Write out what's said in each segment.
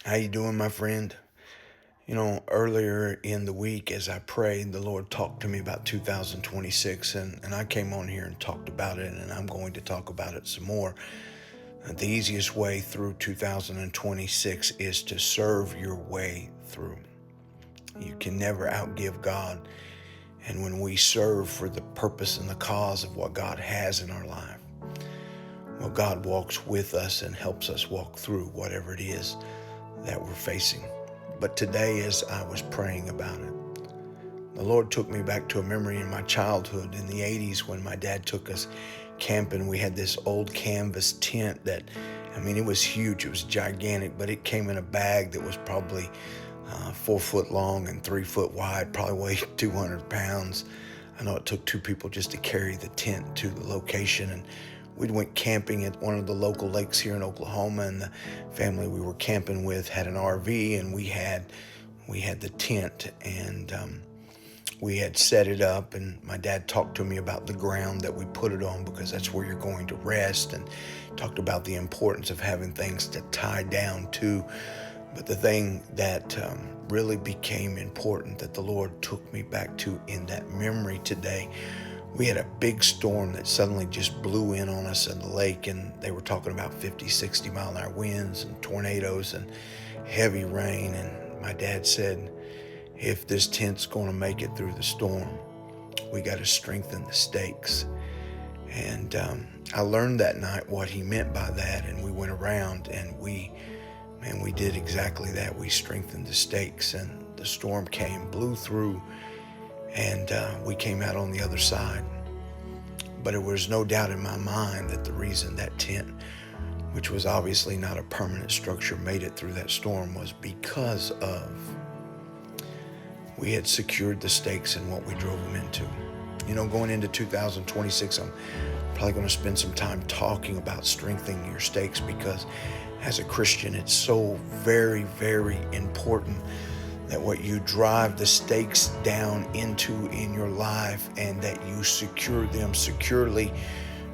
How you doing, my friend? Earlier in the week as I prayed, the Lord talked to me about 2026, and I came on here and talked about it, and I'm going to talk about it some more. The easiest way through 2026 is to serve your way through. You can never outgive God, and when we serve for the purpose and the cause of what God has in our life, well, God walks with us and helps us walk through whatever it is that we're facing. But today, as I was praying about it, the Lord took me back to a memory in my childhood in the 80s when my dad took us camping. We had this old canvas tent it was huge. It was gigantic, but it came in a bag that was probably 4 foot long and 3 foot wide, probably weighed 200 pounds. I know it took two people just to carry the tent to the location, and we went camping at one of the local lakes here in Oklahoma, and the family we were camping with had an RV, and we had the tent, and we had set it up, and my dad talked to me about the ground that we put it on because that's where you're going to rest, and talked about the importance of having things to tie down to. But the thing that really became important that the Lord took me back to in that memory today, we had a big storm that suddenly just blew in on us in the lake, and they were talking about 50, 60 mile an hour winds and tornadoes and heavy rain. And my dad said, if this tent's going to make it through the storm, we got to strengthen the stakes. And I learned that night what he meant by that, and we went around and we did exactly that. We strengthened the stakes, and the storm blew through, and we came out on the other side. But there was no doubt in my mind that the reason that tent, which was obviously not a permanent structure, made it through that storm was because of we had secured the stakes in what we drove them into. Going into 2026, I'm probably going to spend some time talking about strengthening your stakes, because as a Christian, it's so very, very important that what you drive the stakes down into in your life, and that you secure them securely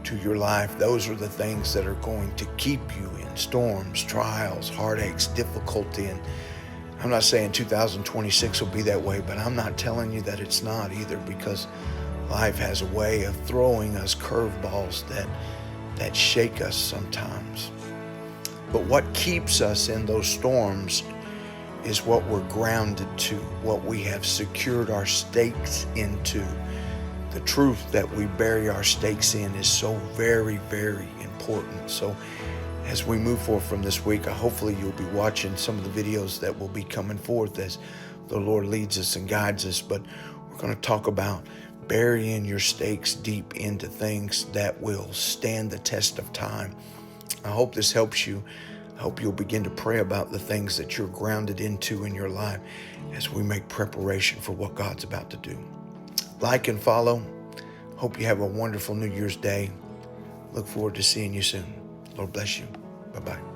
to your life. Those are the things that are going to keep you in storms, trials, heartaches, difficulty. And I'm not saying 2026 will be that way, but I'm not telling you that it's not either, because life has a way of throwing us curveballs that shake us sometimes. But what keeps us in those storms is what we're grounded to, what we have secured our stakes into. The truth that we bury our stakes in is so very, very important. So as we move forward from this week, hopefully you'll be watching some of the videos that will be coming forth as the Lord leads us and guides us. But we're going to talk about burying your stakes deep into things that will stand the test of time. I hope this helps you. I hope you'll begin to pray about the things that you're grounded into in your life as we make preparation for what God's about to do. Like and follow. Hope you have a wonderful New Year's Day. Look forward to seeing you soon. Lord bless you. Bye-bye.